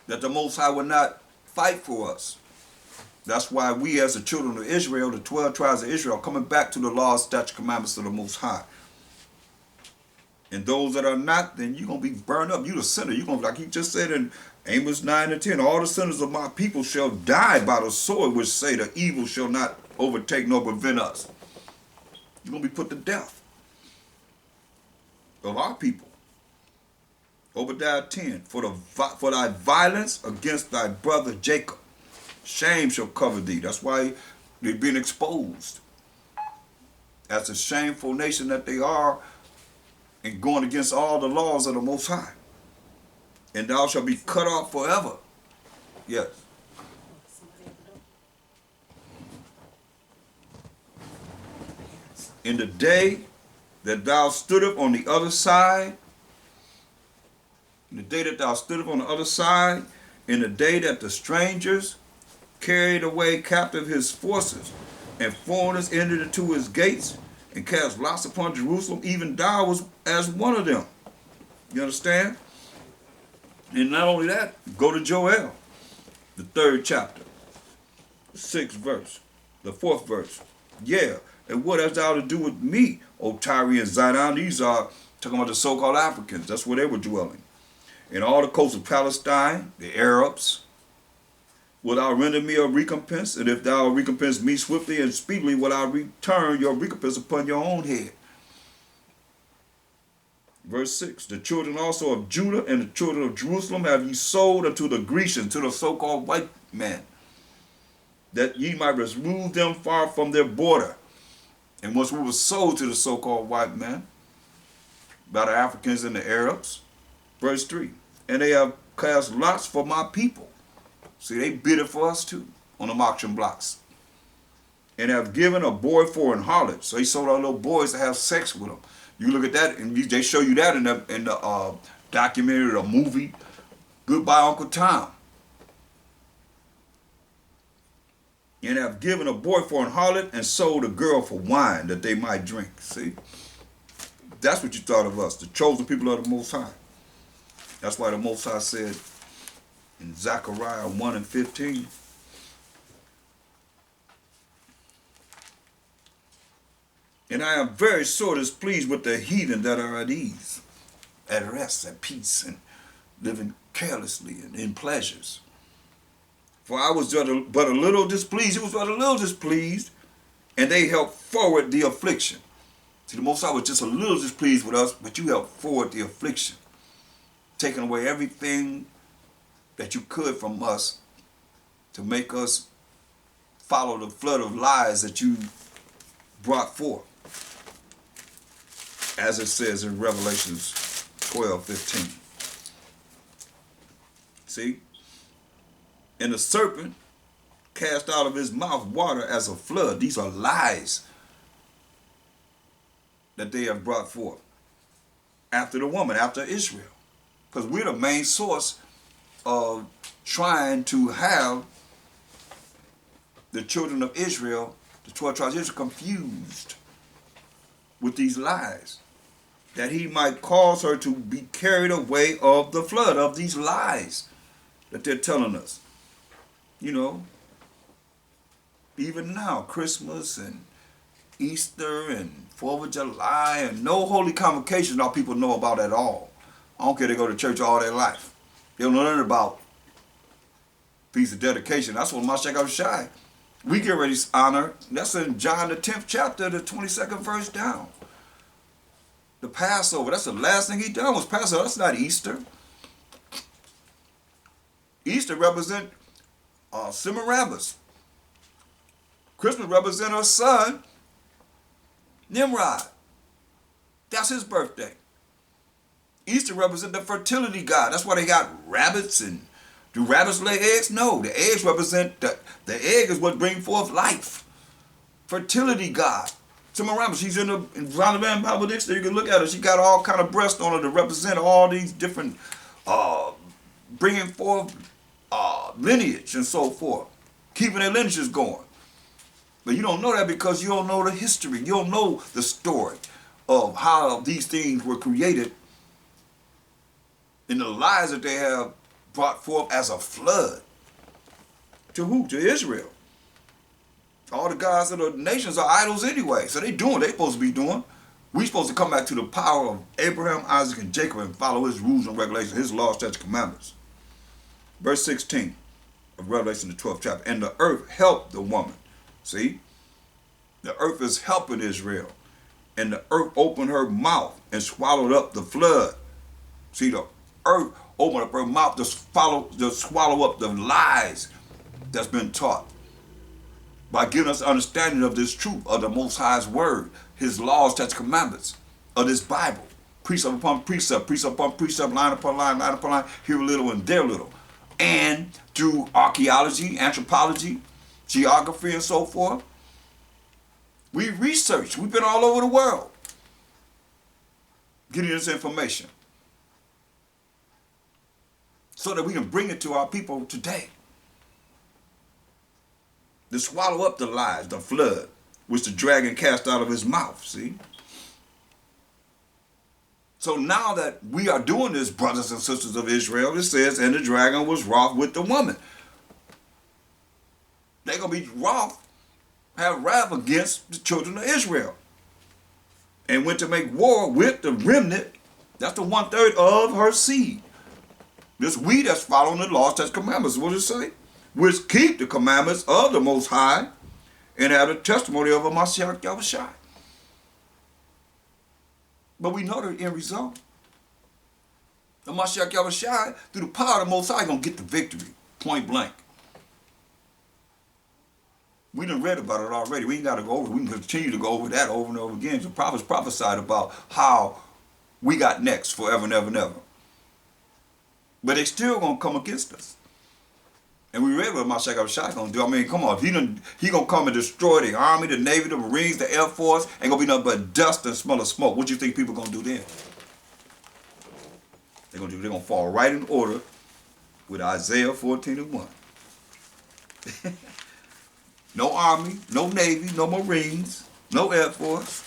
that the Most High will not fight for us. That's why we as the children of Israel, the 12 tribes of Israel, are coming back to the laws, statutes, commandments of the Most High. And those that are not, then you're going to be burned up. You the sinner. You're going to, like he just said in Amos 9 and 10, all the sinners of my people shall die by the sword, which say the evil shall not overtake nor prevent us. You're going to be put to death of our people. Obadiah 10, for thy violence against thy brother Jacob, shame shall cover thee. That's why they've been exposed as a shameful nation that they are, and going against all the laws of the Most High. And thou shalt be cut off forever. Yes. In the day that thou stoodest on the other side, in the day that thou stoodest on the other side, in the day that the strangers carried away captive his forces, and foreigners entered into his gates, and cast lots upon Jerusalem, even thou was as one of them. You understand? And not only that, go to Joel, the 3rd chapter, 6th verse, the 4th verse. Yeah, and what hast thou to do with me, O Tyre and Zidon? These are talking about the so-called Africans. That's where they were dwelling. In all the coasts of Palestine, the Arabs, will thou render me a recompense? And if thou recompense me swiftly and speedily, will I return your recompense upon your own head? Verse 6, the children also of Judah and the children of Jerusalem have ye sold unto the Grecians, to the so-called white man, that ye might remove them far from their border. And once we were sold to the so-called white man, by the Africans and the Arabs, verse 3, and they have cast lots for my people. See, they bid it for us too on the auction blocks. And have given a boy for an harlot. So he sold our little boys to have sex with them. You look at that, and they show you that in the documentary, the movie, Goodbye Uncle Tom. And have given a boy for an harlot, and sold a girl for wine that they might drink. See? That's what you thought of us, the chosen people of the Most High. That's why the Most High said in Zechariah 1 and 15, and I am very sore displeased with the heathen that are at ease, at rest, at peace, and living carelessly and in pleasures. For I was but a little displeased, he was but a little displeased, and they helped forward the affliction. See, the Most High was just a little displeased with us, but you helped forward the affliction, taking away everything that you could from us to make us follow the flood of lies that you brought forth, as it says in Revelations 12:15. See? And the serpent cast out of his mouth water as a flood. These are lies that they have brought forth after the woman, after Israel. Because we're the main source of trying to have the children of Israel, the 12 tribes of Israel, confused with these lies, that he might cause her to be carried away of the flood, of these lies that they're telling us. You know, even now, Christmas and Easter and 4th of July and no holy convocations our people know about at all. I don't care, they go to church all their life. They don't learn about Feast of Dedication. That's what Mashiach Shai. We get ready to honor. That's in John the 10th chapter, the 22nd verse down. The Passover. That's the last thing he done was Passover. That's not Easter. Easter represent Semiramis. Christmas represent her son, Nimrod. That's his birthday. Easter represent the fertility god. That's why they got rabbits. And do rabbits lay eggs? No, the eggs represent, the egg is what brings forth life. Fertility god. Semiramis, she's in the Zondervan Bible Dictionary. You can look at her. She got all kind of breasts on her to represent all these different bringing forth lineage and so forth, keeping their lineages going. But you don't know that because you don't know the history. You don't know the story of how these things were created and the lies that they have brought forth as a flood. To who? To Israel. All the gods of the nations are idols anyway. So they doing what they supposed to be doing. We supposed to come back to the power of Abraham, Isaac, and Jacob and follow his rules and regulations, his laws, statutes, commandments. Verse 16 of Revelation, the 12th chapter. And the earth helped the woman. See? The earth is helping Israel. And the earth opened her mouth and swallowed up the flood. See, the earth opened up her mouth to swallow up the lies that's been taught, by giving us understanding of this truth of the Most High's word, his laws, statutes, commandments of this Bible. Precept upon precept, precept upon precept, line upon line upon line, here a little and there a little. And through archaeology, anthropology, geography, and so forth, we researched. We've been all over the world getting this information so that we can bring it to our people today. To swallow up the lies, the flood, which the dragon cast out of his mouth, see? So now that we are doing this, brothers and sisters of Israel, it says, and the dragon was wroth with the woman. They're going to be wroth, have wrath against the children of Israel. And went to make war with the remnant, that's the 1/3 of her seed. This we that's following the laws, statutes, commandments, what does it say? Which keep the commandments of the Most High and have the testimony of a Mashiach Yahushua. But we know the end result. The Mashiach Yahushua, through the power of the Most High, going to get the victory, point blank. We done read about it already. We ain't got to go over it. We can continue to go over that over and over again. The prophets prophesied about how we got next forever and ever and ever. But they still going to come against us. And we read what Mashiach Yahushua going to do. I mean, come on. He going to come and destroy the army, the navy, the marines, the air force. Ain't going to be nothing but dust and smell of smoke. What do you think people going to do then? They're going to fall right in order with Isaiah 14:1. No army, no navy, no marines, no air force.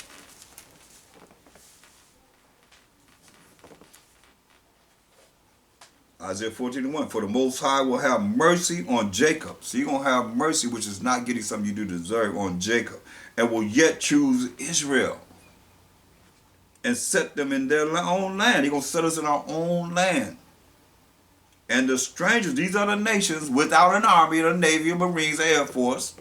Isaiah 14:1, for the Most High will have mercy on Jacob. So you're going to have mercy, which is not getting something you do deserve, on Jacob. And will yet choose Israel. And set them in their own land. He's going to set us in our own land. And the strangers, these are the nations, without an army, a navy, a marines, air force,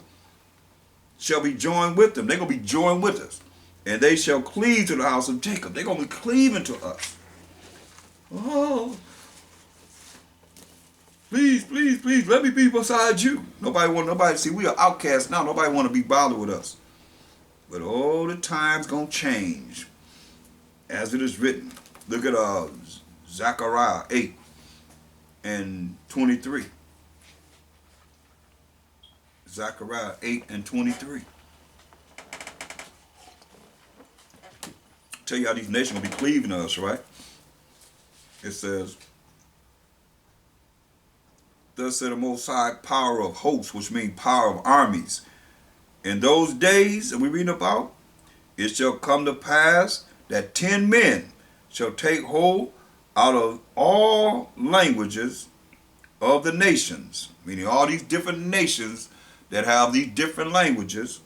shall be joined with them. They're going to be joined with us. And they shall cleave to the house of Jacob. They're going to be cleaving to us. Oh, please, please, please, let me be beside you. Nobody, see, we are outcasts now. Nobody want to be bothered with us. But all the time's going to change. As it is written. Look at Zechariah 8:23. Zechariah 8:23. Tell you how these nations will be cleaving to us, right? It says, thus said the Most High, power of hosts, which means power of armies. In those days that we're reading about, it shall come to pass that 10 men shall take hold out of all languages of the nations, meaning all these different nations that have these different languages,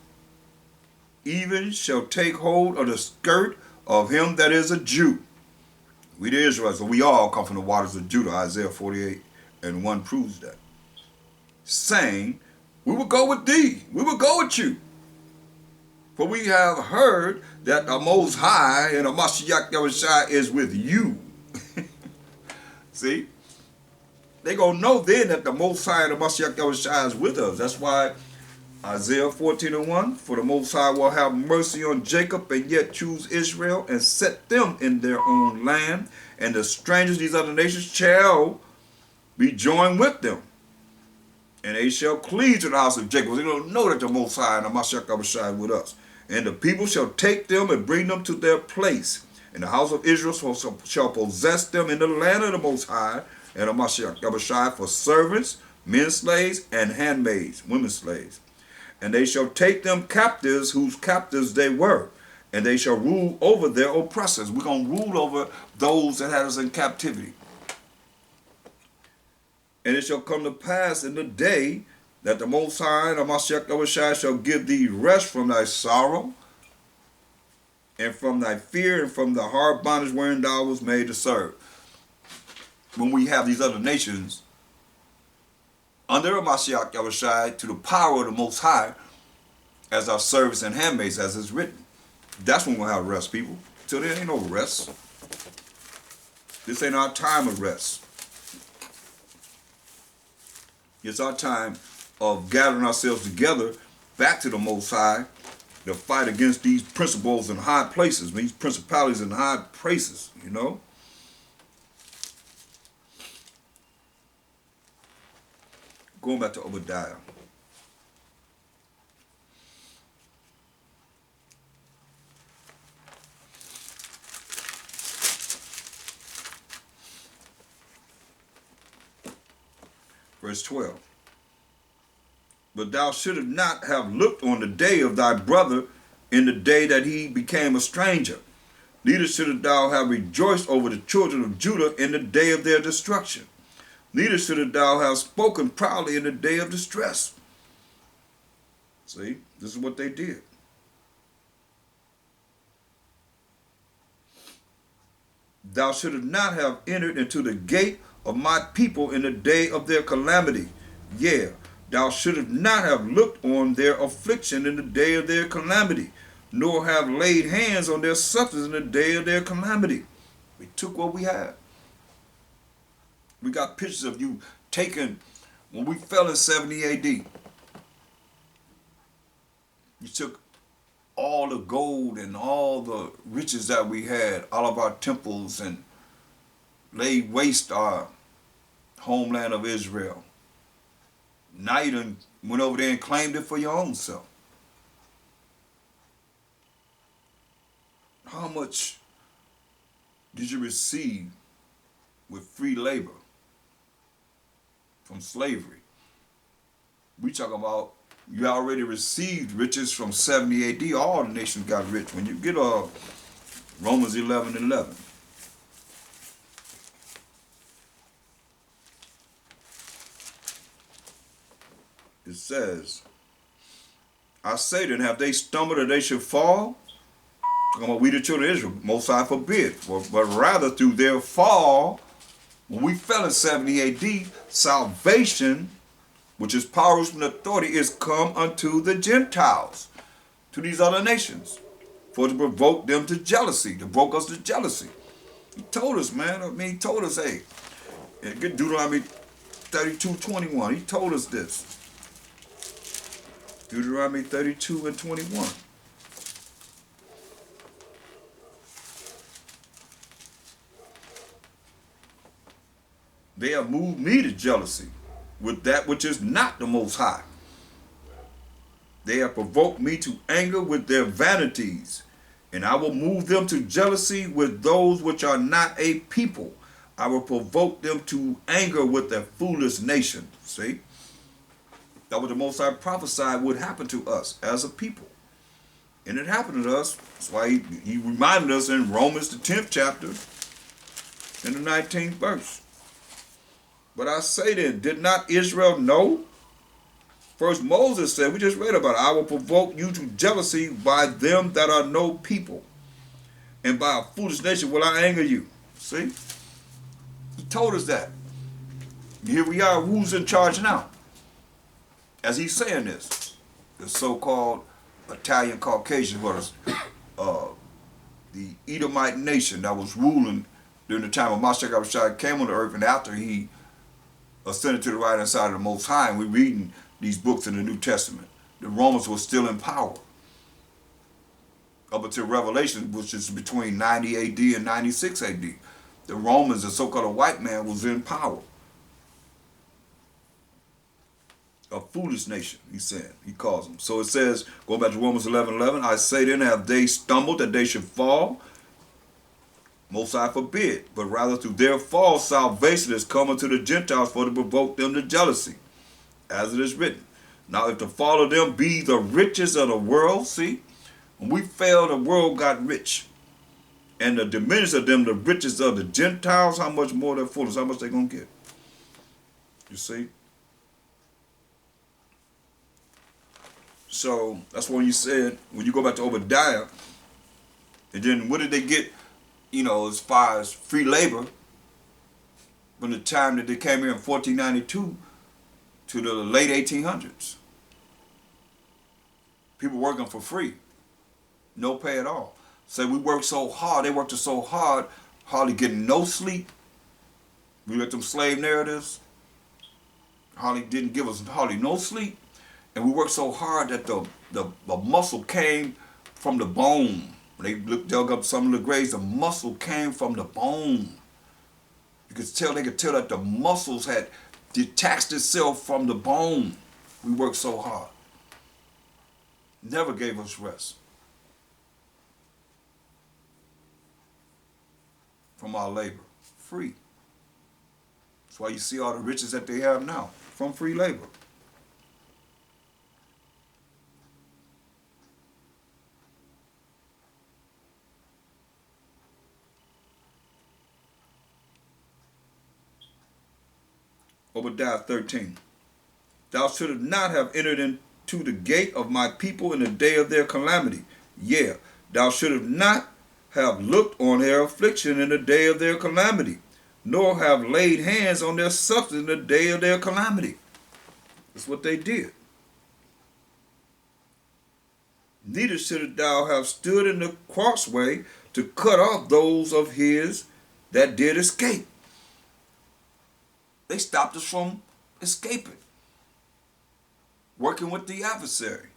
even shall take hold of the skirt of him that is a Jew. We the Israelites, so we all come from the waters of Judah. Isaiah 48:1 proves that. Saying, we will go with thee, we will go with you. For we have heard that the Most High and the Mashiach Yahushua is with you. See? They're going to know then that the Most High and the Mashiach Yahushua is with us. That's why Isaiah 14:1, for the Most High will have mercy on Jacob and yet choose Israel and set them in their own land. And the strangers, these other nations, shall be joined with them. And they shall cleave to the house of Jacob. They don't know that the Most High and the Mashiach Yahushua is with us. And the people shall take them and bring them to their place. And the house of Israel shall possess them in the land of the Most High and the Mashiach Yahushua for servants, men slaves, and handmaids, women slaves. And they shall take them captives whose captives they were. And they shall rule over their oppressors. We're going to rule over those that had us in captivity. And it shall come to pass in the day that the Most High and Mashiach Yahushua shall give thee rest from thy sorrow, and from thy fear, and from the hard bondage wherein thou was made to serve. When we have these other nations under Mashiach Yahushua to the power of the Most High as our servants and handmaids, as is written, that's when we'll have rest, people. Till then ain't no rest. This ain't our time of rest. It's our time of gathering ourselves together back to the Most High to fight against these principles in high places, these principalities in high places, you know. Going back to Obadiah. Verse 12. But thou shouldst not have looked on the day of thy brother in the day that he became a stranger. Neither shouldst thou have rejoiced over the children of Judah in the day of their destruction. Neither shouldst thou have spoken proudly in the day of distress. See, this is what they did. Thou shouldst not have entered into the gate of my people in the day of their calamity. Yeah, thou shouldst not have looked on their affliction in the day of their calamity, nor have laid hands on their substance in the day of their calamity. We took what we had. We got pictures of you taken when we fell in 70 AD. You took all the gold and all the riches that we had, all of our temples, and laid waste our homeland of Israel. Now you done went over there and claimed it for your own self. How much did you receive with free labor from slavery? We talking about you already received riches from 70 AD. All the nations got rich. When you get Romans 11:11. It says, I say then, have they stumbled that they should fall? Talking about we the children of Israel, Most High forbid. But rather through their fall, when we fell in 70 AD, salvation, which is power and authority, is come unto the Gentiles, to these other nations, for to provoke them to jealousy, to provoke us to jealousy. He told us, man. I mean, he told us, hey, get Deuteronomy 32:21. He told us this. Deuteronomy 32:21. They have moved me to jealousy with that which is not the Most High. They have provoked me to anger with their vanities, and I will move them to jealousy with those which are not a people. I will provoke them to anger with a foolish nation. See? That was the Most High prophesied would happen to us as a people. And it happened to us. That's why he reminded us in Romans the 10th chapter, in the 19th verse. But I say then, did not Israel know? First Moses said, we just read about it, I will provoke you to jealousy by them that are no people, and by a foolish nation will I anger you. See? He told us that. Here we are, who's in charge now? As he's saying this, the so-called Italian Caucasians was the Edomite nation that was ruling during the time of Mashiach Yahushua came on the earth, and after he ascended to the right hand side of the Most High, and we're reading these books in the New Testament. The Romans were still in power up until Revelation, which is between 90 AD and 96 AD. The Romans, the so-called white man, was in power. A foolish nation, he said. He calls them. So it says, going back to Romans 11:11, I say then, have they stumbled that they should fall? Most High forbid, but rather through their fall salvation is coming to the Gentiles for to provoke them to jealousy, as it is written. Now if the fall of them be the riches of the world, see, when we fell, the world got rich, and the diminish of them the riches of the Gentiles, how much more they're full, how much they gonna get? You see? So that's when you said, when you go back to Obadiah, and then what did they get, as far as free labor from the time that they came here in 1492 to the late 1800s? People working for free, no pay at all. So we worked so hard, they worked us so hard, hardly getting no sleep. We let them slave narratives, hardly didn't give us hardly no sleep. And we worked so hard that the muscle came from the bone. When they dug up some of the graves, the muscle came from the bone. They could tell that the muscles had detached itself from the bone. We worked so hard. Never gave us rest from our labor. Free. That's why you see all the riches that they have now, from free labor. Obadiah 13. Thou shouldst not have entered into the gate of my people in the day of their calamity. Yeah, thou shouldst not have looked on their affliction in the day of their calamity, nor have laid hands on their substance in the day of their calamity. That's what they did. Neither shouldst thou have stood in the crossway to cut off those of his that did escape. They stopped us from escaping, working with the adversary.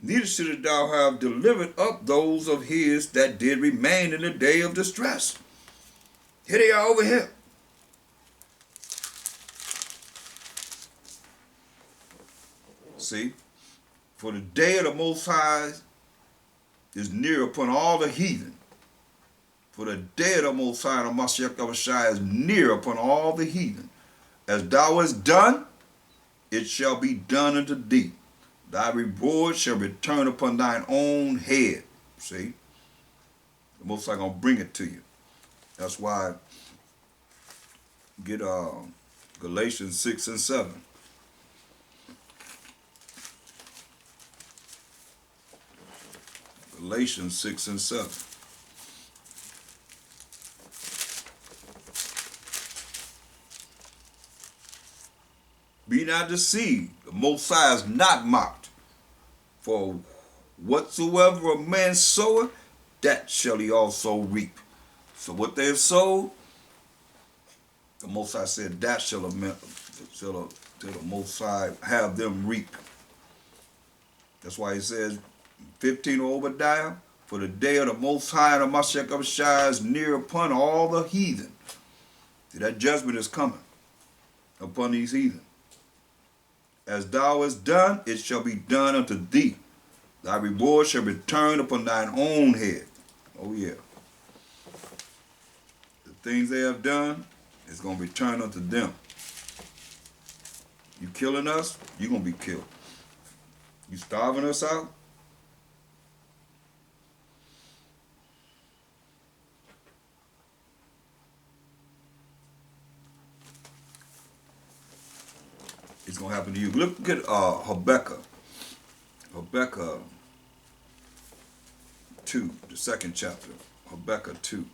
Neither shouldst thou have delivered up those of his that did remain in the day of distress. Here they are over here. See, for the day of the Most High is near upon all the heathen. For the day of the Most High, the Mashiach Abishai, is near upon all the heathen. As thou hast done, it shall be done unto thee. Thy reward shall return upon thine own head. See? The Most High going to bring it to you. That's why get Galatians 6 and 7. Galatians 6 and 7. Be not deceived, the Most High is not mocked. For whatsoever a man soweth, that shall he also reap. So what they have sowed, the Most High said, that shall the Most High have them reap. That's why he says, 15 of Obadiah, for the day of the Most High and the Mashiach Abishai is near upon all the heathen. See, that judgment is coming upon these heathen. As thou hast done, it shall be done unto thee. Thy reward shall return upon thine own head. Oh yeah. The things they have done is going to return unto them. You killing us, you're going to be killed. You starving us out, it's going to happen to you. Look at Habakkuk. Habakkuk 2, the second chapter. Habakkuk 2.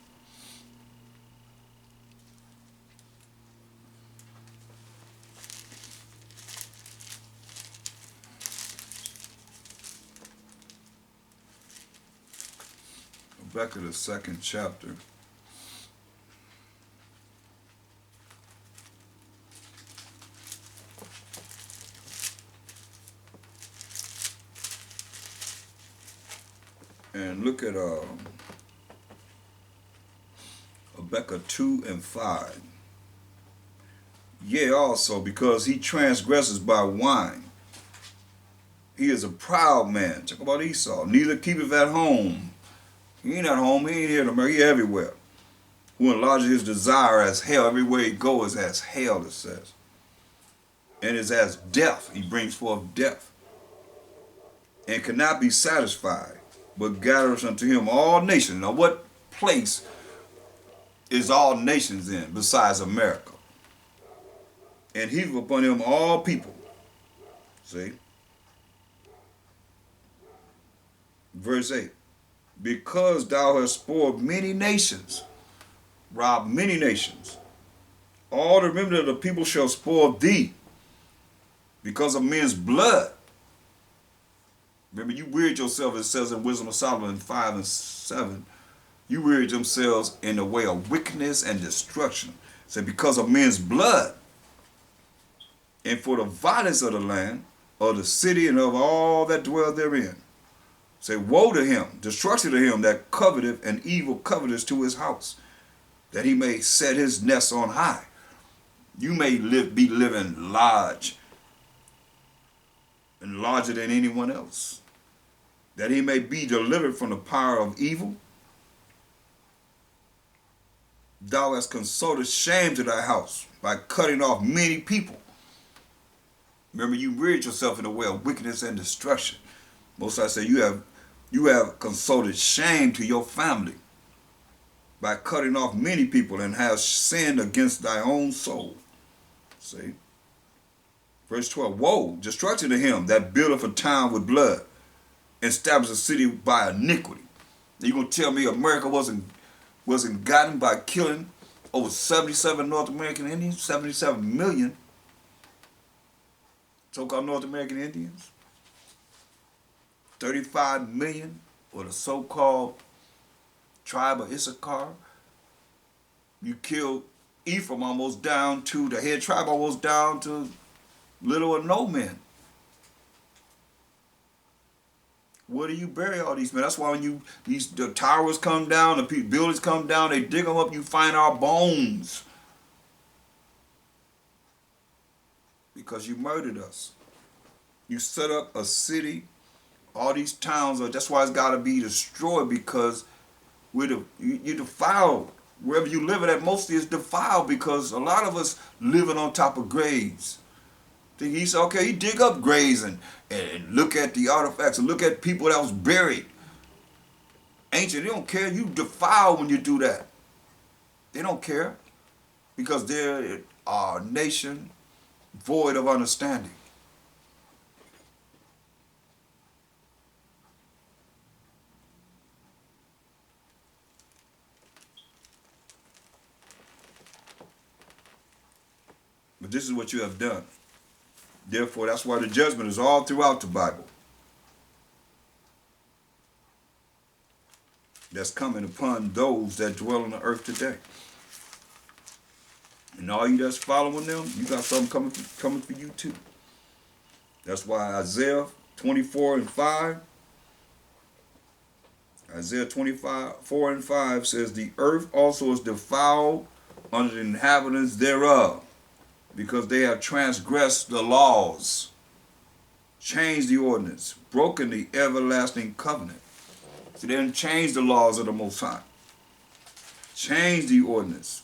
Habakkuk, the second chapter. And look at Habakkuk 2 and 5. Yea, also, because he transgresses by wine. He is a proud man. Talk about Esau. Neither keepeth at home. He ain't at home. He ain't here to marry. He everywhere. Who enlarges his desire as hell. Everywhere he goes is as hell, it says. And is as death. He brings forth death. And cannot be satisfied, but gathereth unto him all nations. Now what place is all nations in, besides America. And heap upon him all people. See? Verse 8. Because thou hast spoiled many nations, robbed many nations, all the remnant of the people shall spoil thee because of men's blood. Remember, you wearied yourself, it says in Wisdom of Solomon 5 and 7, you wearied themselves in the way of wickedness and destruction. Say, because of men's blood, and for the violence of the land, of the city, and of all that dwell therein. Say, woe to him, destruction to him that coveteth and evil coveteth to his house, that he may set his nest on high. You may be living large, and larger than anyone else, that he may be delivered from the power of evil. Thou hast consulted shame to thy house by cutting off many people. Remember, you reared yourself in the way of wickedness and destruction. Most I say you have consulted shame to your family by cutting off many people, and have sinned against thy own soul. See? Verse 12, woe, destruction to him that buildeth a town with blood, and established a city by iniquity. You gonna tell me America wasn't gotten by killing over 77 North American Indians, 77 million so-called North American Indians, 35 million for the so-called tribe of Issachar. You killed Ephraim almost down to the head tribe, almost down to little or no men. Where do you bury all these men? That's why when the towers come down, the buildings come down, they dig them up, you find our bones. Because you murdered us. You set up a city, all these towns, that's why it's got to be destroyed, because you defiled. Wherever you live at, mostly is defiled, because a lot of us living on top of graves. He said, okay, you dig up graves and look at the artifacts and look at people that was buried. Ancient, they don't care. You defile when you do that. They don't care, because they're a nation void of understanding. But this is what you have done. Therefore, that's why the judgment is all throughout the Bible. That's coming upon those that dwell on the earth today. And all you that's following them, you got something coming for you too. That's why Isaiah 24 and 5, Isaiah 24 and 5 says, the earth also is defiled under the inhabitants thereof, because they have transgressed the laws, changed the ordinance, broken the everlasting covenant. So they didn't change the laws of the Most High, changed the ordinance,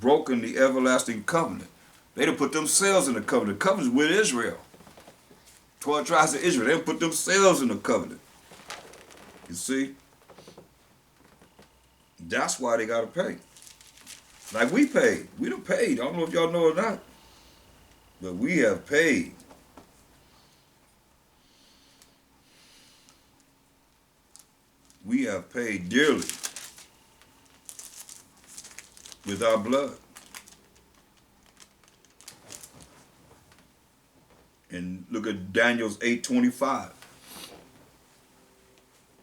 broken the everlasting covenant. They done put themselves in the covenant. The covenant with Israel. 12 tribes of Israel, they done put themselves in the covenant. You see? That's why they got to pay. Like we paid. We done paid. I don't know if y'all know or not, but we have paid. We have paid dearly with our blood. And look at Daniel's 8:25.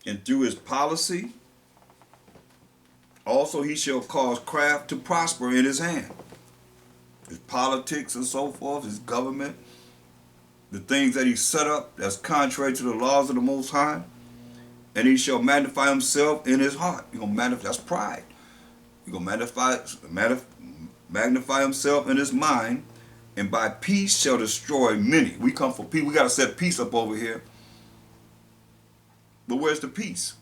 And through his policy, also he shall cause craft to prosper in his hand. His politics and so forth, his government, the things that he set up that's contrary to the laws of the Most High. And he shall magnify himself in his heart. He's gonna magnify, that's pride. He's gonna magnify himself in his mind, and by peace shall destroy many. We come for peace. We gotta set peace up over here. But where's the peace?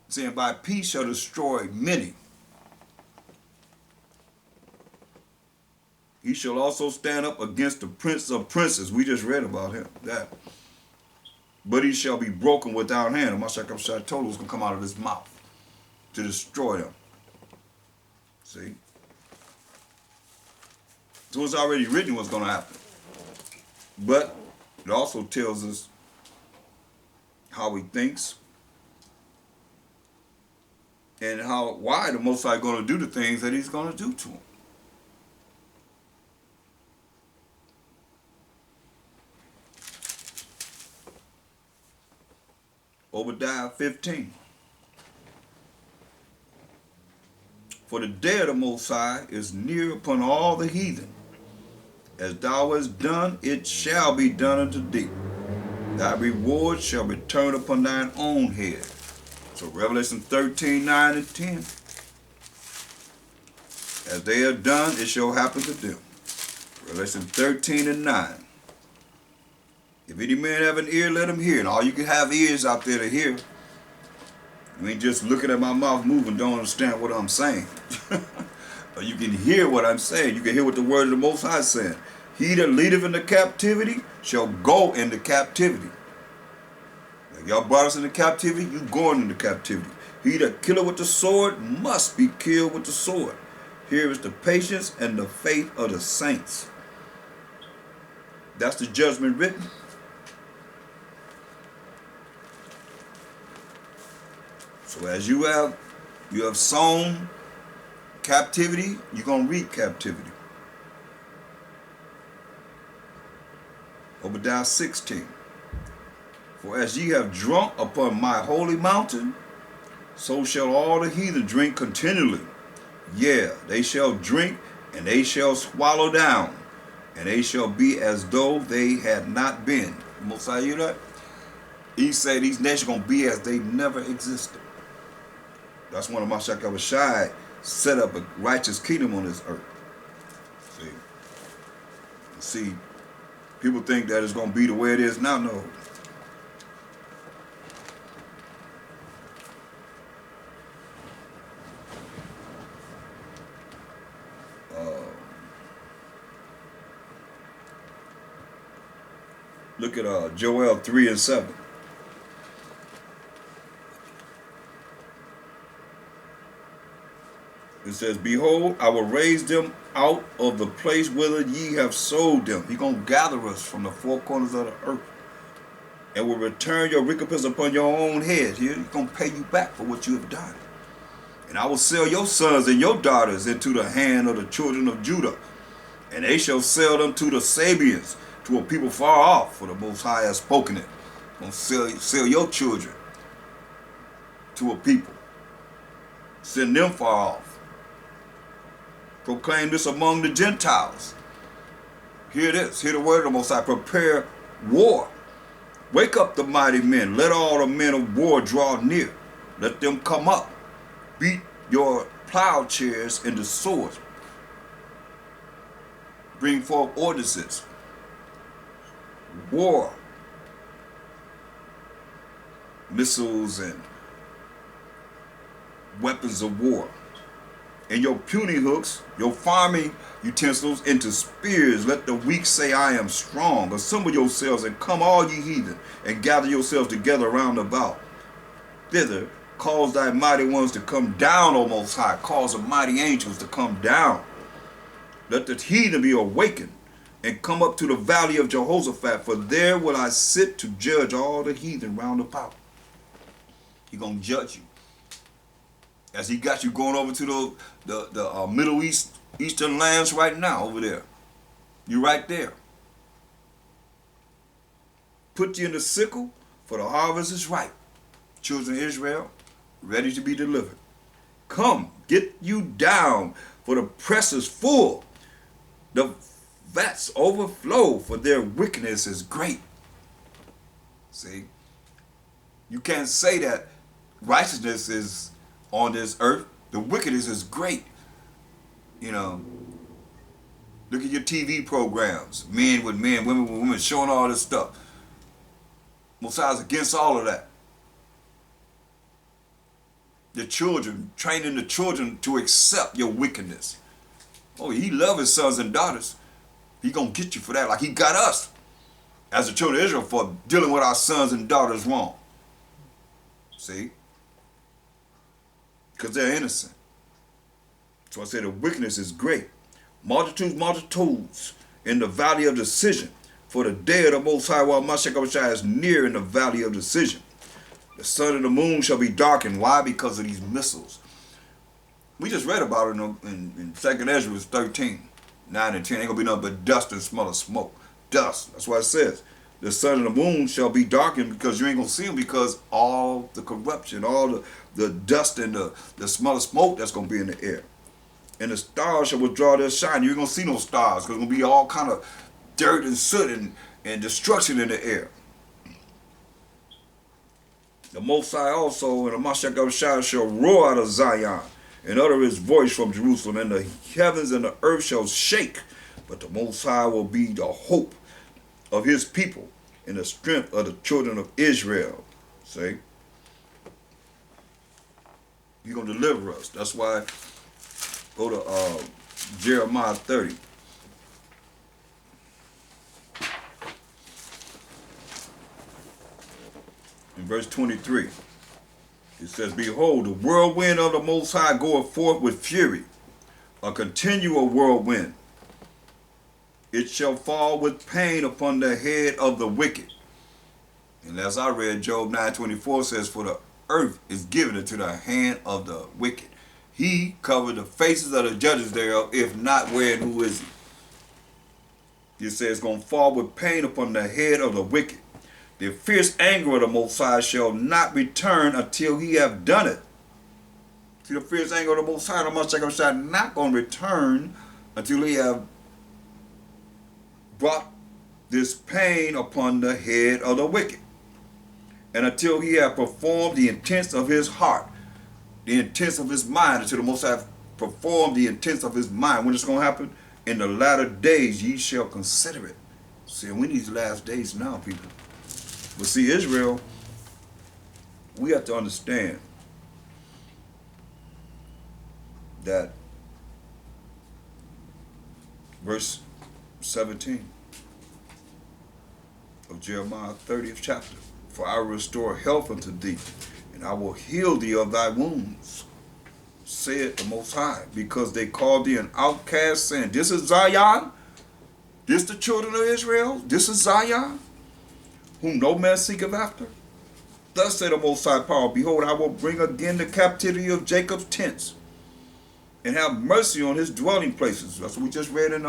Saying by peace shall destroy many. He shall also stand up against the prince of princes. We just read about him, that. But he shall be broken without hand. And Mashak told us going to come out of his mouth to destroy them. See? So it's already written what's going to happen. But it also tells us how he thinks and why the Most High going to do the things that he's going to do to him. Obadiah 15. For the day of the Most High is near upon all the heathen. As thou hast done, it shall be done unto thee. Thy reward shall return upon thine own head. So Revelation 13, 9 and 10. As they have done, it shall happen to them. Revelation 13 and 9. If any man have an ear, let him hear. And all you can have ears out there to hear. You ain't just looking at my mouth moving, don't understand what I'm saying. But you can hear what I'm saying. You can hear what the word of the Most High is saying. He that leadeth into captivity shall go into captivity. If y'all brought us into captivity, you going into captivity. He that killeth with the sword must be killed with the sword. Here is the patience and the faith of the saints. That's the judgment written. So as you have sown captivity, you're going to reap captivity. Obadiah 16. For as ye have drunk upon my holy mountain, so shall all the heathen drink continually. Yeah, they shall drink, and they shall swallow down, and they shall be as though they had not been. Most I hear that? He said these nations are going to be as they never existed. That's one of my Shai set up a righteous kingdom on this earth. See, people think that it's going to be the way it is now. No. Look at Joel 3 and 7. It says, behold, I will raise them out of the place whither ye have sold them. He's going to gather us from the four corners of the earth and will return your recompense upon your own head. He's going to pay you back for what you have done. And I will sell your sons and your daughters into the hand of the children of Judah, and they shall sell them to the Sabians, to a people far off, for the Most High has spoken it. Going to sell your children to a people. Send them far off. Proclaim this among the Gentiles. Hear this. Hear the word of the Most High. Prepare war. Wake up the mighty men. Let all the men of war draw near. Let them come up. Beat your plowshares into swords. Bring forth ordinances. War. Missiles and weapons of war. And your puny hooks, your farming utensils into spears. Let the weak say, I am strong. Assemble yourselves and come, all ye heathen, and gather yourselves together round about. Thither, cause thy mighty ones to come down, O Most High. Cause the mighty angels to come down. Let the heathen be awakened and come up to the valley of Jehoshaphat, for there will I sit to judge all the heathen round about. He's going to judge you. As he got you going over to the Middle Eastern lands right now over there. You're right there. Put you in the sickle, for the harvest is ripe. Children of Israel, ready to be delivered. Come, get you down, for the press is full. The vats overflow, for their wickedness is great. See? You can't say that righteousness is on this earth. The wickedness is great. You know, look at your TV programs. Men with men, women with women, showing all this stuff. Mosiah's against all of that. The children, training the children to accept your wickedness. Oh, he loves his sons and daughters. He gonna get you for that, like he got us as the children of Israel for dealing with our sons and daughters wrong. See? Because they're innocent. So I say the wickedness is great. Multitudes, multitudes in the valley of decision. For the day of the Most High, while Mashiach is near in the valley of decision. The sun and the moon shall be darkened. Why? Because of these missiles. We just read about it in 2nd Ezra 13, 9 and 10. Ain't going to be nothing but dust and smell of smoke. Dust. That's what it says. The sun and the moon shall be darkened because you ain't going to see them, because all the corruption, all the dust and the smell of smoke that's going to be in the air. And the stars shall withdraw their shine. You ain't going to see no stars because it's going to be all kind of dirt and soot and destruction in the air. The Most High also, and the Mashiach shall roar out of Zion and utter his voice from Jerusalem, and the heavens and the earth shall shake. But the Most High will be the hope of his people and the strength of the children of Israel. See? He's going to deliver us. That's why go to Jeremiah 30. In verse 23, it says, behold, the whirlwind of the Most High goeth forth with fury, a continual whirlwind. It shall fall with pain upon the head of the wicked. And as I read, Job 9:24 says, for the earth is given into the hand of the wicked. He covered the faces of the judges thereof, if not, where and who is he? It says it's going to fall with pain upon the head of the wicked. The fierce anger of the Most High shall not return until he have done it. See, the fierce anger of the Most High, the Mashiach, not going to return until he have brought this pain upon the head of the wicked, and until he have performed the intents of his heart, the intents of his mind, until the Most High performed the intents of his mind. When it's going to happen? In the latter days ye shall consider it. See, we need these last days now, people. But see, Israel, we have to understand that verse 17 of Jeremiah 30th chapter, for I will restore health unto thee, and I will heal thee of thy wounds, said the Most High, because they called thee an outcast, saying, this is Zion, this the children of Israel, this is Zion, whom no man seeketh after. Thus said the Most High Power, behold, I will bring again the captivity of Jacob's tents, and have mercy on his dwelling places. That's what we just read in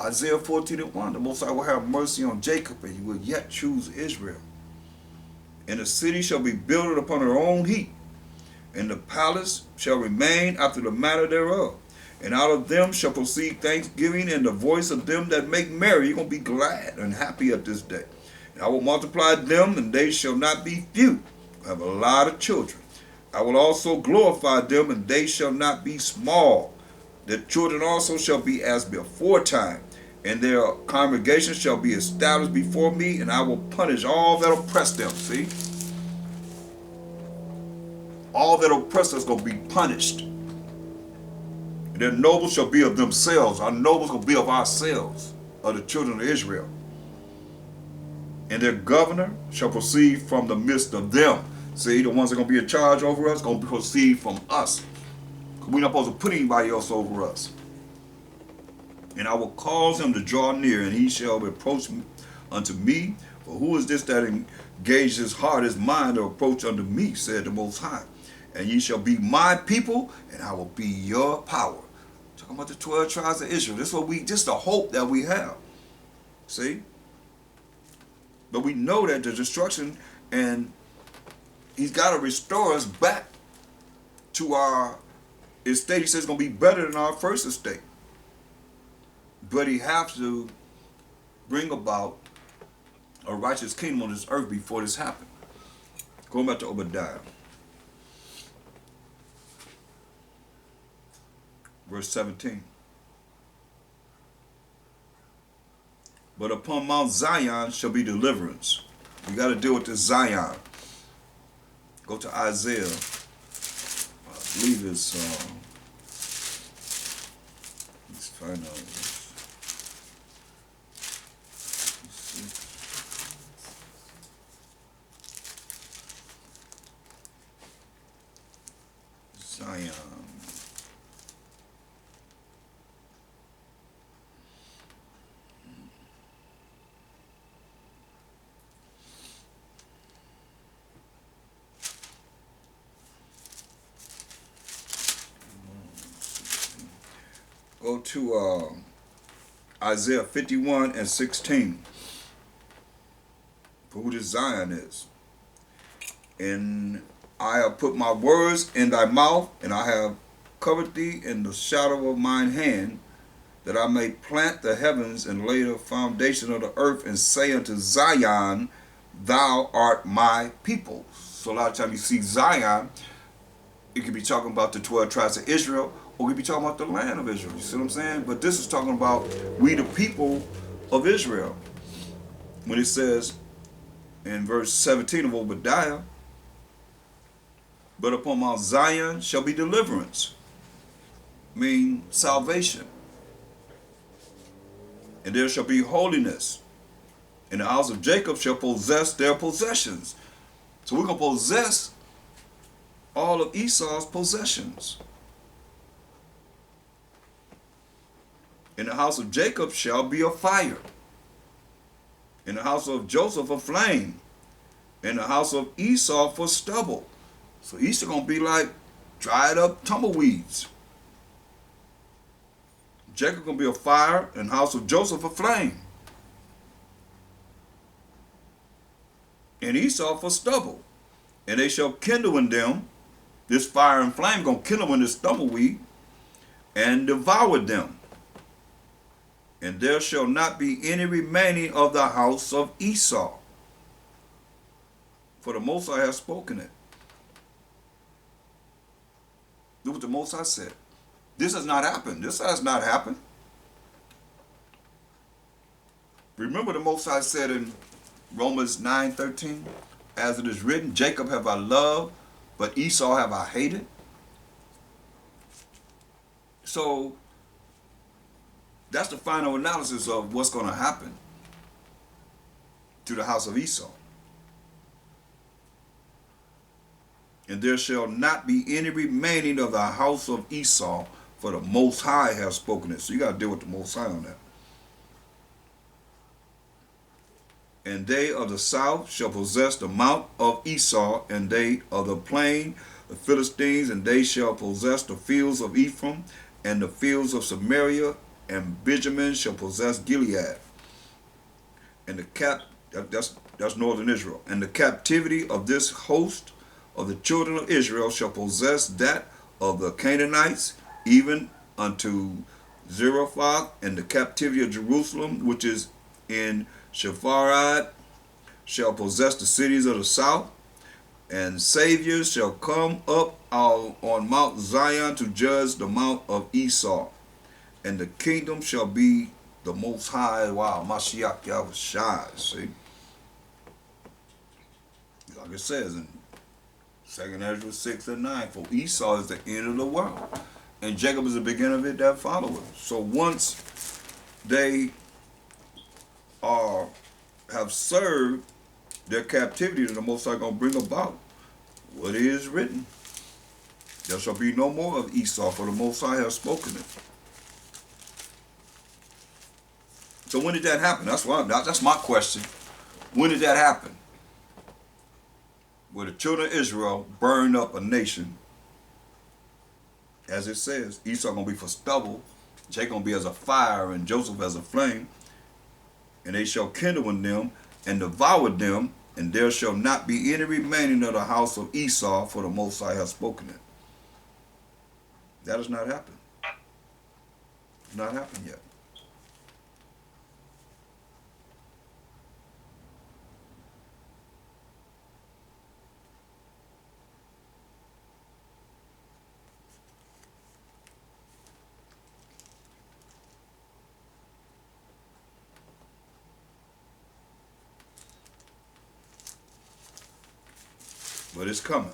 Isaiah 14:1. The Most High will have mercy on Jacob, and he will yet choose Israel. And the city shall be builded upon her own heap, and the palace shall remain after the manner thereof. And out of them shall proceed thanksgiving and the voice of them that make merry. You're going to be glad and happy at this day. And I will multiply them, and they shall not be few. I have a lot of children. I will also glorify them, and they shall not be small. Their children also shall be as beforetime, and their congregation shall be established before me, and I will punish all that oppress them. See? All that oppress us is going to be punished. And their nobles shall be of themselves. Our nobles will be of ourselves, of the children of Israel. And their governor shall proceed from the midst of them. See, the ones that are going to be in charge over us, going to proceed from us. We're not supposed to put anybody else over us. And I will cause him to draw near, and he shall approach unto me. For who is this that engaged his heart, his mind, to approach unto me, said the Most High. And ye shall be my people, and I will be your power. Talking about the 12 tribes of Israel. This is the hope that we have. See? But we know that the destruction, and he's got to restore us back to our estate. He says it's going to be better than our first estate. But he has to bring about a righteous kingdom on this earth before this happens. Going back to Obadiah. Verse 17. But upon Mount Zion shall be deliverance. We got to deal with this Zion. Go to Isaiah. I believe it's let's find out. Zion. Go to Isaiah 51 and 16. For who this Zion is. And I have put my words in thy mouth, and I have covered thee in the shadow of mine hand, that I may plant the heavens and lay the foundation of the earth, and say unto Zion, thou art my people. So a lot of times you see Zion, it could be talking about the 12 tribes of Israel, or it could be talking about the land of Israel. You see what I'm saying? But this is talking about we the people of Israel. When it says in verse 17 of Obadiah, but upon Mount Zion shall be deliverance, mean salvation. And there shall be holiness. And the house of Jacob shall possess their possessions. So we're going to possess all of Esau's possessions. In the house of Jacob shall be a fire. In the house of Joseph a flame. In the house of Esau for stubble. So Esau going to be like dried up tumbleweeds. Jacob going to be a fire, and house of Joseph a flame. And Esau for stubble. And they shall kindle in them, this fire and flame going to kindle in this tumbleweed, and devour them. And there shall not be any remaining of the house of Esau. For the Most High has spoken it. Look what the Most High said. This has not happened. This has not happened. Remember the Most High said in Romans 9:13, as it is written, Jacob have I loved, but Esau have I hated. So that's the final analysis of what's going to happen to the house of Esau. And there shall not be any remaining of the house of Esau, for the Most High has spoken it. So you got to deal with the Most High on that. And they of the south shall possess the mount of Esau, and they of the plain, the Philistines, and they shall possess the fields of Ephraim, and the fields of Samaria, and Benjamin shall possess Gilead. And that's northern Israel. And the captivity of this host of the children of Israel shall possess that of the Canaanites, even unto Zarephath, and the captivity of Jerusalem, which is in Sepharad, shall possess the cities of the south. And saviors shall come up on Mount Zion to judge the mount of Esau. And the kingdom shall be the Most High. Wow, Mashiach Yahushua. See? Like it says in 2 Ezra 6 and 9, for Esau is the end of the world, and Jacob is the beginning of it that followeth. So once they have served their captivity, the Most High going to bring about what is written. There shall be no more of Esau, for the Most High has spoken it. So when did that happen? That's my question. When did that happen? Where the children of Israel burned up a nation, as it says, Esau going to be for stubble, Jacob going to be as a fire, and Joseph as a flame. And they shall kindle in them and devour them, and there shall not be any remaining of the house of Esau, for the Most High has spoken it. That has not happened. It's not happened yet. But it's coming.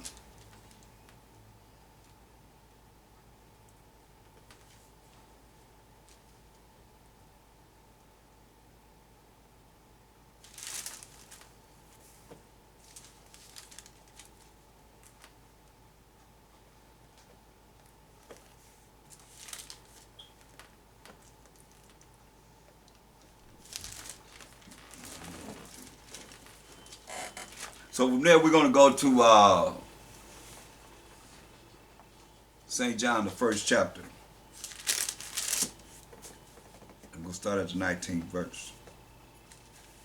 So from there we're going to go to St. John, the 1st chapter. We'll start at the 19th verse.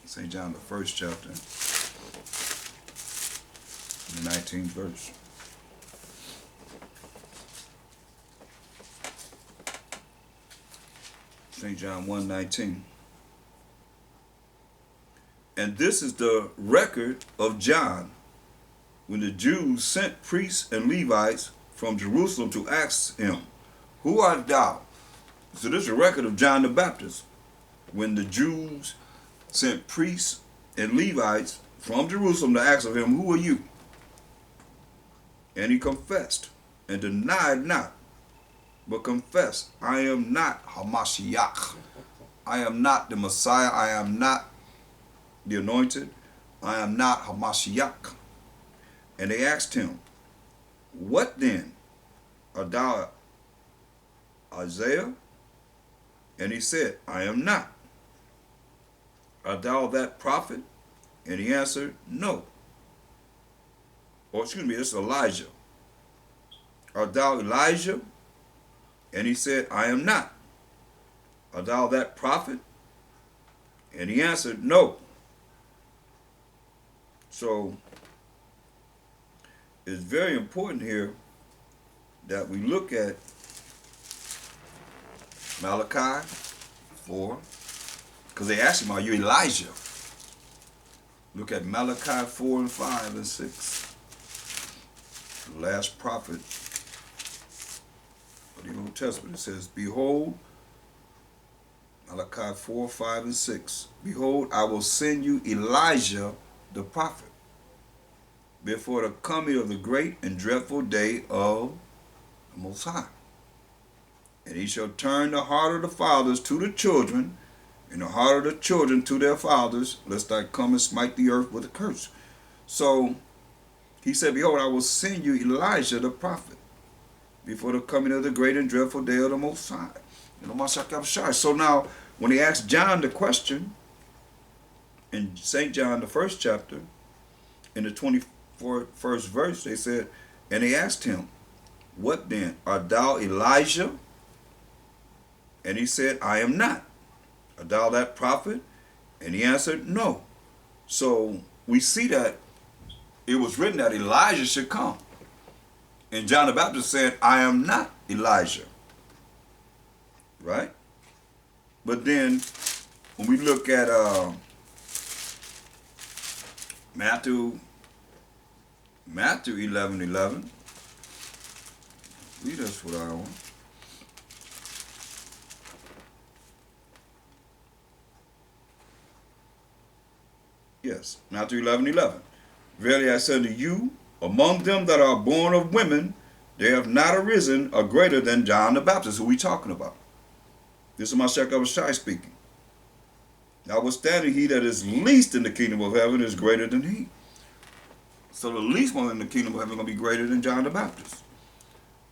St. John, the first chapter, the 19th verse. St. John 1:19. And this is the record of John, when the Jews sent priests and Levites from Jerusalem to ask him, who art thou? So this is a record of John the Baptist, when the Jews sent priests and Levites from Jerusalem to ask of him, who are you? And he confessed and denied not, but confessed, I am not Hamashiach. I am not the Messiah. I am not the anointed. I am not Hamashiach. And they asked him, what then? Art thou Isaiah? And he said, I am not. Art thou that prophet? And he answered, no. Or excuse me, this is Elijah. Art thou Elijah? And he said, I am not. Art thou that prophet? And he answered, no. So it's very important here that we look at Malachi 4, because they asked him, are you Elijah? Look at Malachi 4 and 5 and 6. The last prophet of the Old Testament. It says, behold, Malachi 4, 5 and 6. Behold, I will send you Elijah the prophet before the coming of the great and dreadful day of the Most High. And he shall turn the heart of the fathers to the children, and the heart of the children to their fathers, lest I come and smite the earth with a curse. So he said, behold, I will send you Elijah the prophet before the coming of the great and dreadful day of the Most High. So now, when he asked John the question, in St. John, the first chapter, in the 21st verse, they said, and they asked him, what then? Art thou Elijah? And he said, I am not. Art thou that prophet? And he answered, no. So we see that it was written that Elijah should come. And John the Baptist said, I am not Elijah. Right? But then when we look at Matthew 11:11, read us what I want. Yes, Matthew 11:11. Verily I say unto you, among them that are born of women, there have not arisen a greater than John the Baptist. Who we talking about? This is Mashiach Abishai speaking. Notwithstanding, he that is least in the kingdom of heaven is greater than he. So the least one in the kingdom of heaven is going to be greater than John the Baptist.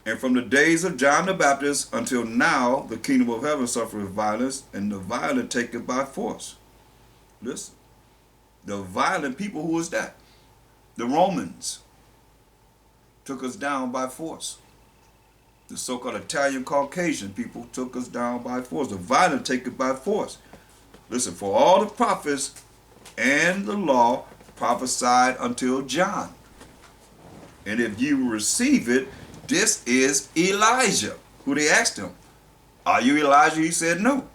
And from the days of John the Baptist until now, the kingdom of heaven suffereth violence, and the violent take it by force. Listen, the violent people, who is that? The Romans took us down by force. The so-called Italian Caucasian people took us down by force. The violent take it by force. Listen, for all the prophets and the law prophesied until John. And if you receive it, this is Elijah. Who they asked him, are you Elijah? He said no,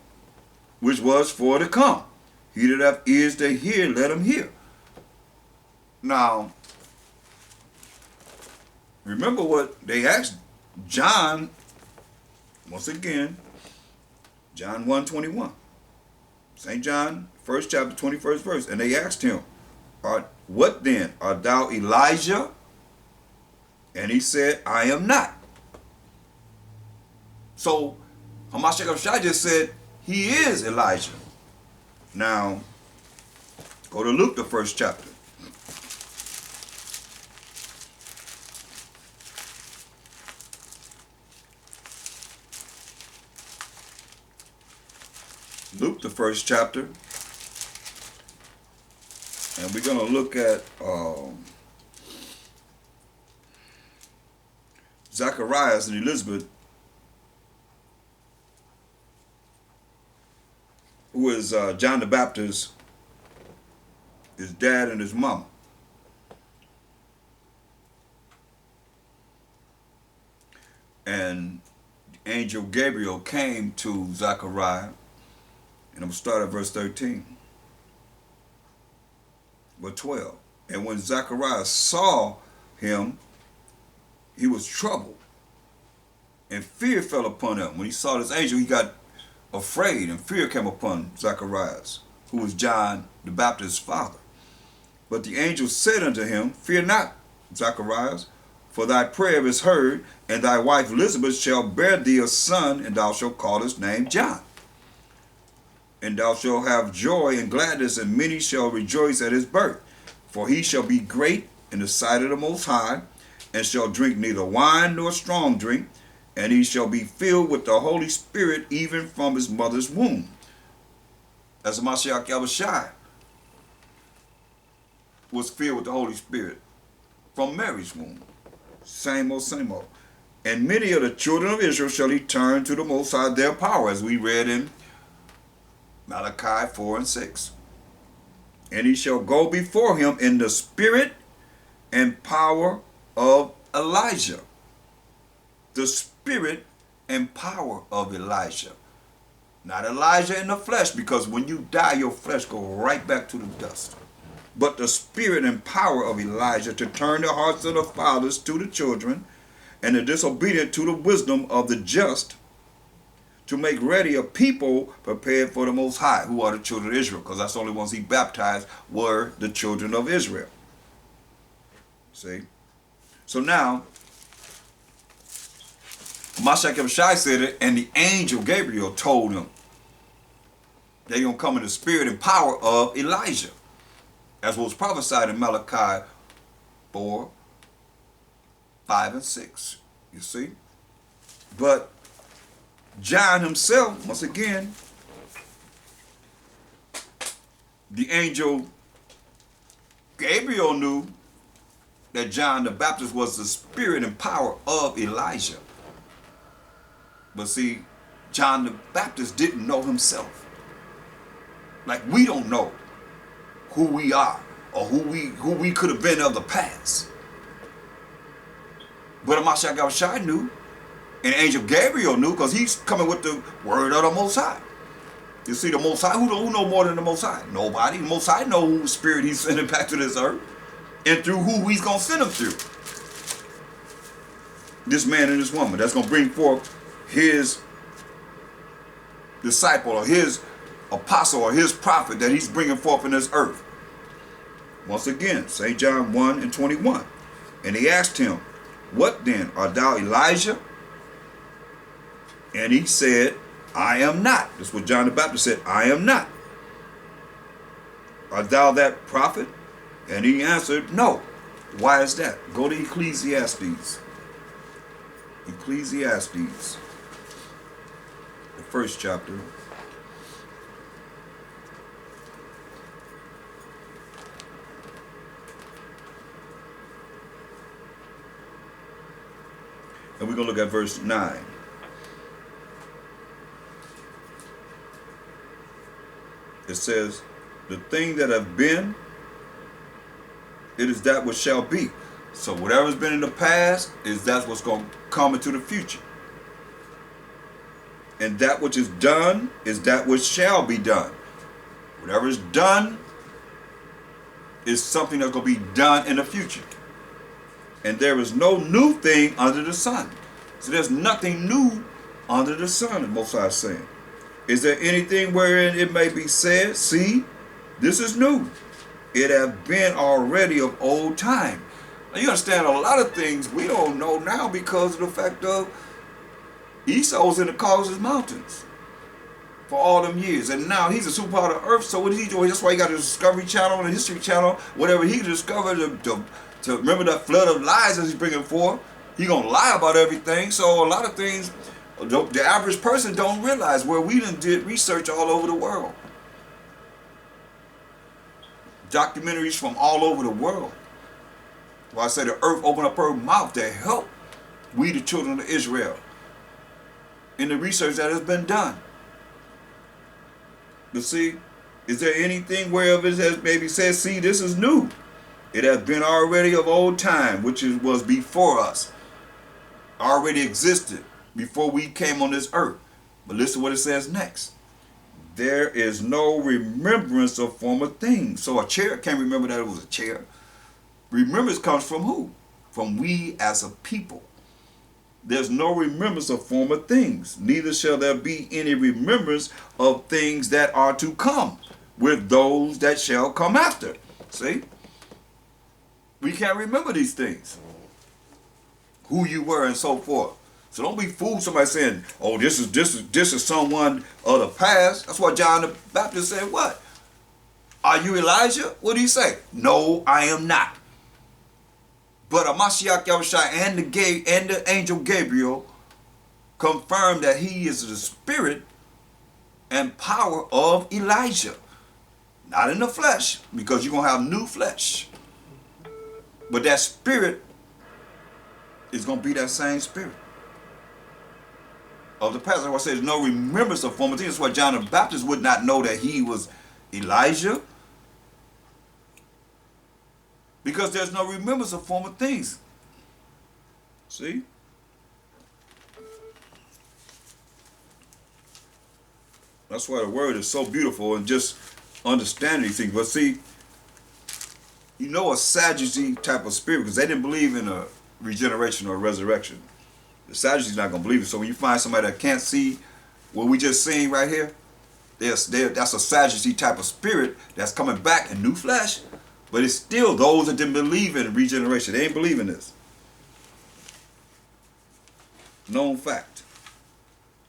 which was for to come. He that hath ears to hear, let him hear. Now, remember what they asked John, once again, John 1:21. St. John, 1st chapter, 21st verse. And they asked him, what then? Art thou Elijah? And he said, I am not. So, Hamashiach Abishai just said, he is Elijah. Now, go to Luke, the 1st chapter. Luke, the 1st chapter. And we're going to look at Zacharias and Elizabeth who is John the Baptist, his dad and his mom. And angel Gabriel came to Zechariah, and I'm going to start at verse 13. But 12. And when Zechariah saw him, he was troubled, and fear fell upon him. When he saw this angel, he got afraid, and fear came upon Zacharias, who was John the Baptist's father. But the angel said unto him, Fear not, Zacharias, for thy prayer is heard, and thy wife Elizabeth shall bear thee a son, and thou shalt call his name John. And thou shalt have joy and gladness, and many shall rejoice at his birth. For he shall be great in the sight of the Most High, and shall drink neither wine nor strong drink, and he shall be filled with the Holy Spirit even from his mother's womb. As Mashiach Yahushua was filled with the Holy Spirit from Mary's womb. Same old, same old. And many of the children of Israel shall he turn to the Most High their power, as we read in Malachi 4 and 6. And he shall go before him in the spirit and power of Elijah. The spirit and power of Elijah. Not Elijah in the flesh, because when you die, your flesh goes right back to the dust. But the spirit and power of Elijah, to turn the hearts of the fathers to the children, and the disobedient to the wisdom of the just, to make ready a people prepared for the Most High, who are the children of Israel, because that's the only ones he baptized were the children of Israel. See? So now, Mashiach Yahushua said it, and the angel Gabriel told him they're going to come in the spirit and power of Elijah, as was prophesied in Malachi 4, 5, and 6. You see? But John himself, once again, the angel Gabriel knew that John the Baptist was the spirit and power of Elijah. But see, John the Baptist didn't know himself. Like we don't know who we are or who we could have been of the past. But Mashiach Yahushua knew, and Angel Gabriel knew, because he's coming with the word of the Most High. You see, the Most High, who know more than the Most High? Nobody. The Most High know whose spirit he's sending back to this earth, and through who he's going to send them through. This man and this woman that's going to bring forth his disciple or his apostle or his prophet that he's bringing forth in this earth. Once again, St. John 1 and 21. And he asked him, What then? Art thou Elijah? And he said, I am not. That's what John the Baptist said, I am not. Art thou that prophet? And he answered, No. Why is that? Go to Ecclesiastes. Ecclesiastes, the first chapter. And we're going to look at verse 9. It says, The thing that have been, it is that which shall be. So whatever's been in the past is that's what's going to come into the future. And that which is done is that which shall be done. Whatever is done is something that's going to be done in the future. And there is no new thing under the sun. So there's nothing new under the sun, the Most High is saying. Is there anything wherein it may be said, See, this is new. It have been already of old time. Now you understand a lot of things we don't know now because of the fact of Esau's in the Caucasus Mountains for all them years. And now he's a superpower of the earth, so what is he doing? That's why he got a Discovery Channel and a History Channel, whatever he discovered to remember that flood of lies that he's bringing forth. He gonna lie about everything. So a lot of things the average person don't realize, where we done did research all over the world. Documentaries from all over the world. Well, I say the earth opened up her mouth to help we, the children of Israel, in the research that has been done. But see, is there anything whereof it has maybe said, see, this is new? It has been already of old time, which was before us, already existed before we came on this earth. But listen to what it says next. There is no remembrance of former things. So a chair can't remember that it was a chair. Remembrance comes from who? From we as a people. There's no remembrance of former things, neither shall there be any remembrance of things that are to come with those that shall come after. See? We can't remember these things. Who you were and so forth. So don't be fooled somebody saying, oh, this is someone of the past. That's what John the Baptist said. What? Are you Elijah? What do you say? No, I am not. But Mashiach Yahushua and the angel Gabriel confirmed that he is the spirit and power of Elijah. Not in the flesh, because you're going to have new flesh. But that spirit is going to be that same spirit of the past. Like I said, there's no remembrance of former things. That's why John the Baptist would not know that he was Elijah. Because there's no remembrance of former things. See? That's why the word is so beautiful and just understanding these things. But see, you know, a Sadducee type of spirit, because they didn't believe in a regeneration or resurrection. The Sadducee's not going to believe it. So when you find somebody that can't see what we just seen right here, that's a Sadducee type of spirit that's coming back in new flesh. But it's still those that didn't believe in regeneration. They ain't believing this. Known fact.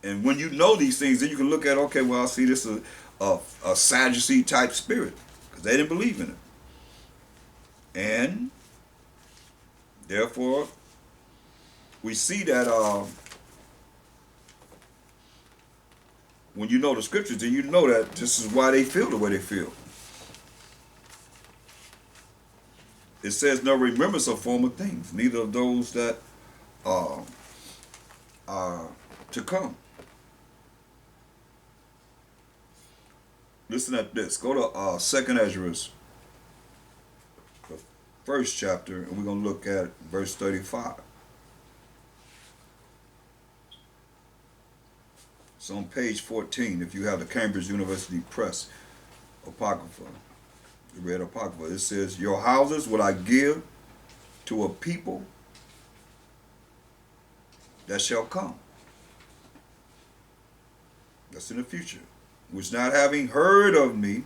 And when you know these things, then you can look at, okay, well, I see this is a Sadducee type spirit. Because they didn't believe in it. And therefore, we see that when you know the scriptures, then you know that this is why they feel the way they feel. It says no remembrance of former things, neither of those that are to come. Listen at this. Go to 2nd Ezra, the 1st chapter, and we're going to look at verse 35. It's on page 14 if you have the Cambridge University Press Apocrypha. The Red Apocrypha. It says, your houses will I give to a people that shall come. That's in the future. Which not having heard of me